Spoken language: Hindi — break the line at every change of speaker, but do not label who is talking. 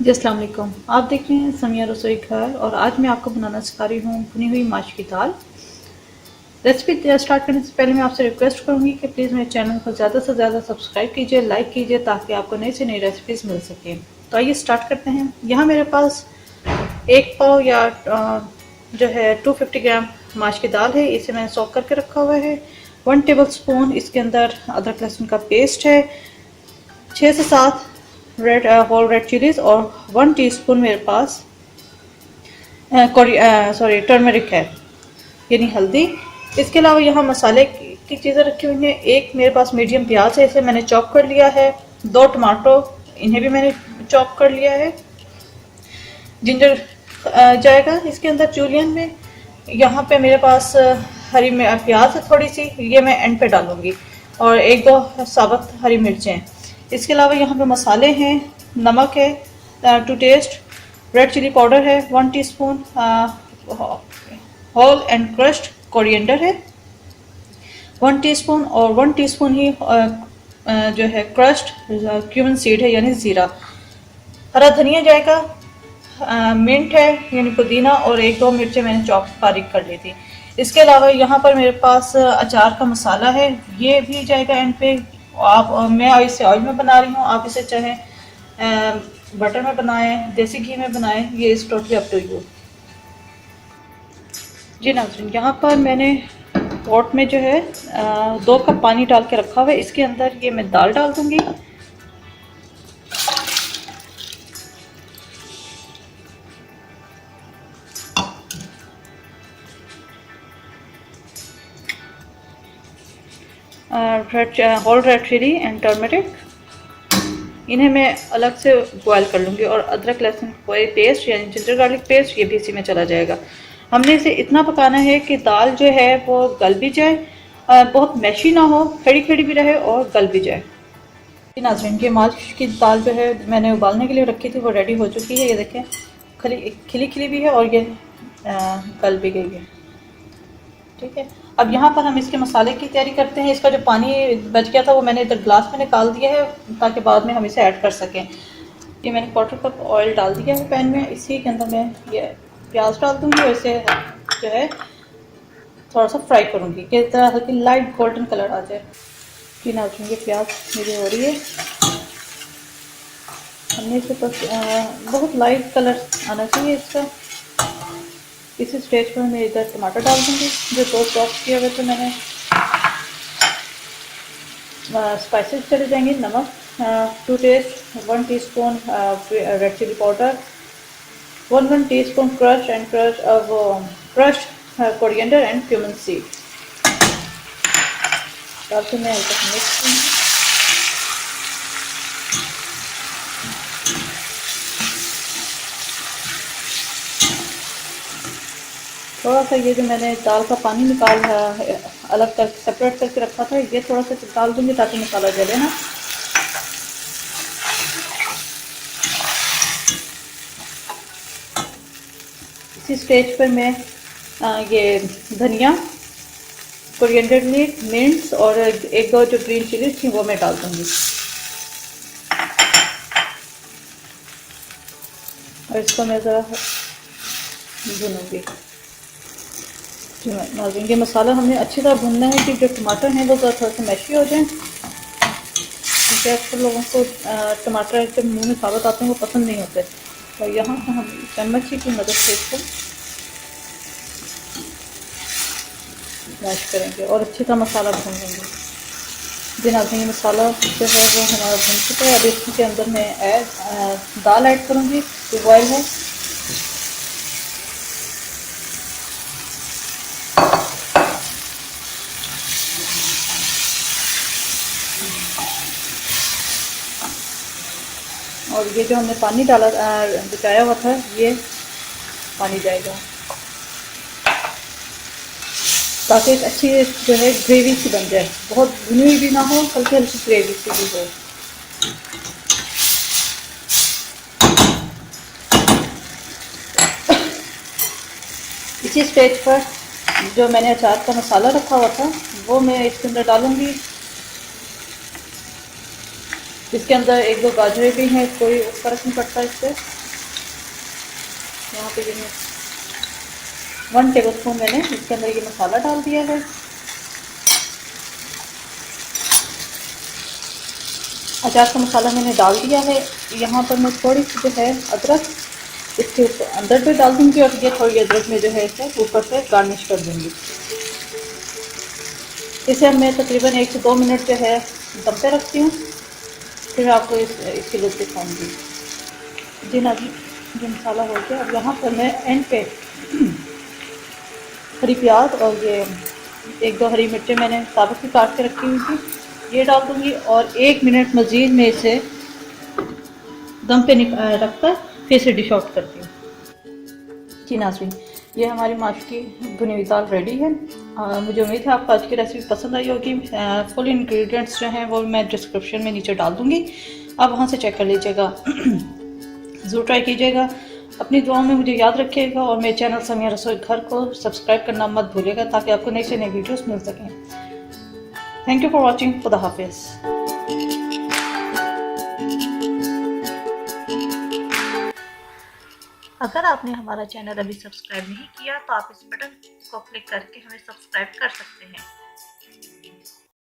जी अस्सलाम वालेकुम। आप देख रहे हैं समिया रसोई घर और आज मैं आपको बनाना सिखा रही हूँ भुनी हुई माश की दाल। रेसिपी स्टार्ट करने से पहले मैं आपसे रिक्वेस्ट करूँगी कि प्लीज़ मेरे चैनल को ज़्यादा से ज़्यादा सब्सक्राइब कीजिए, लाइक कीजिए ताकि आपको नई से नई रेसिपीज़ मिल सकें। तो आइए स्टार्ट करते हैं। यहाँ मेरे पास एक पाव या जो है 250 ग्राम माश की दाल है, इसे मैंने सोक करके रखा हुआ है। 1 टेबल स्पून इसके अंदर अदरक लहसुन का पेस्ट है, 6 से 7 होल रेड चिलीज और 1 टीस्पून मेरे पास टर्मरिक है यानी हल्दी। इसके अलावा यहाँ मसाले की चीज़ें रखी हुई हैं। एक मेरे पास मीडियम प्याज है, इसे मैंने चॉप कर लिया है। 2 टमाटो, इन्हें भी मैंने चॉप कर लिया है। जिंजर जाएगा इसके अंदर जूलियन में। यहाँ पे मेरे पास हरी प्याज है थोड़ी सी, ये मैं एंड पे डालूंगी, और 1-2 साबुत हरी मिर्चें। इसके अलावा यहाँ पे मसाले हैं, नमक है to taste, red chilli powder है 1 teaspoon, whole and crushed coriander है 1 टीस्पून, और 1 टीस्पून ही जो है क्रश्ड क्यूमन सीड है यानी ज़ीरा। हरा धनिया जाएगा, मिंट है यानी पुदीना, और 1-2 मिर्चें मैंने चॉप बारीक कर ली थी। इसके अलावा यहाँ पर मेरे पास अचार का मसाला है, ये भी जाएगा एंड पे। मैं इसे ऑयल में बना रही हूँ, आप इसे चाहे बटर में बनाएं, देसी घी में बनाएं, ये is totally up to you. जी नाज़रीन, यहाँ पर मैंने पॉट में जो है 2 कप पानी डाल के रखा हुआ है। इसके अंदर ये मैं दाल डाल दूंगी। Whole red chilli and turmeric, इन्हें मैं अलग से बॉयल कर लूँगी, और अदरक लहसुन पेस्ट यानी जिंजर गार्लिक पेस्ट ये भी इसी में चला जाएगा। हमने इसे इतना पकाना है कि दाल जो है वो गल भी जाए, बहुत मैशी ना हो, खड़ी खड़ी भी रहे और गल भी जाए। नाज़रीन, ये माश की दाल जो है मैंने उबालने के लिए रखी थी, वो रेडी हो चुकी है। ये देखें, खिली खिली भी है और ये गल भी गई है। ठीक है, अब यहाँ पर हम इसके मसाले की तैयारी करते हैं। इसका जो पानी बच गया था वो मैंने इधर ग्लास में निकाल दिया है ताकि बाद में हम इसे ऐड कर सकें। ये मैंने 1/4 कप ऑयल डाल दिया है पैन में। इसी के अंदर मैं ये प्याज डाल दूँगी और इसे जो है थोड़ा सा फ्राई करूँगी कि तरह हल्की लाइट गोल्डन कलर आ जाए। कि नाज़रीन, ये प्याज मेरी हो रही है, हमने इसे बहुत लाइट कलर आना चाहिए इसका। इसी स्टेज पर मैं इधर टमाटर डाल दूँगी जो 2 चॉप किए हुए थे मैंने। स्पाइसेस चले जाएंगे, नमक to taste, 1 teaspoon red chilli powder, 1 teaspoon crush coriander and cumin seed डाल के मैं मिक्स करूँगी। थोड़ा सा ये जो मैंने दाल का पानी अलग कर सेपरेट करके रखा था, ये थोड़ा सा डाल दूंगी ताकि मसाला जले ना। इसी स्टेज पर मैं ये धनिया, कोरिएंडर लीफ, मिंट्स और 1-2 जो ग्रीन चिली थी वो मैं डाल दूंगी, और इसको मैं ज़रा भूनूंगी। नाज़रीन, ये मसाला हमने अच्छी तरह भूनना है कि जो टमाटर हैं वो थोड़ा सा मैशी हो जाएं, क्योंकि अक्सर लोगों को टमाटर जब मुंह में साबुत आते हैं वो पसंद नहीं होते। तो यहाँ पर हम चम्मच की मदद से इसको मैश करेंगे और अच्छी तरह मसाला भून लेंगे। जी नाज़रीन, ये मसाला जो है वो हमारा भून चुका है। अब इसके अंदर मैं दाल ऐड करूँगी जो बॉयल है। और ये जो हमने पानी डाला बचाया हुआ था, ये पानी जाएगा ताकि एक अच्छी जो है ग्रेवी सी बन जाए, बहुत भुनी भी ना हो, हल्की हल्की ग्रेवी सी भी हो। इसी स्टेज पर जो मैंने अचार का मसाला रखा हुआ था वो मैं इसके अंदर डालूंगी। इसके अंदर 1-2 गाजरें भी हैं, कोई फर्क नहीं पड़ता इससे। यहाँ पे ये 1 टेबलस्पून मैंने इसके अंदर ये मसाला डाल दिया है। अचार का मसाला मैंने डाल दिया है। यहाँ पर मैं थोड़ी सी जो है अदरक इसके अंदर भी डाल दूँगी और ये थोड़ी अदरक में जो है इसे ऊपर से गार्निश कर दूँगी। इसे मैं तकरीबन 1 से 2 मिनट जो है दम पे रखती हूँ, फिर आपको इसकी लुक दिखाऊँगी। जी ना जी, जो मसाला हो गया। अब यहाँ पर मैं एंड पे हरी प्याज और ये 1-2 हरी मिर्चें मैंने साबुत ही काट के रखी हुई थी, ये डाल दूँगी और 1 मिनट मज़ीद में इसे दम पे रखकर फिर से डिश आउट करती हूँ। जी नाज़रीन, ये हमारी माश की भुनी हुई दाल रेडी है। मुझे उम्मीद है आपको आज की रेसिपी पसंद आई होगी। फुल इंग्रेडिएंट्स जो हैं वो मैं डिस्क्रिप्शन में नीचे डाल दूँगी, आप वहाँ से चेक कर लीजिएगा। ज़रूर ट्राई कीजिएगा। अपनी दुआओं में मुझे याद रखिएगा और मेरे चैनल समिया रसोई घर को सब्सक्राइब करना मत भूलिएगा ताकि आपको नई से नई वीडियोस मिल सकें। Thank you for watching. खुदा हाफिज़। अगर आपने हमारा चैनल अभी सब्सक्राइब नहीं किया तो आप इस बटन को क्लिक करके हमें सब्सक्राइब कर सकते हैं।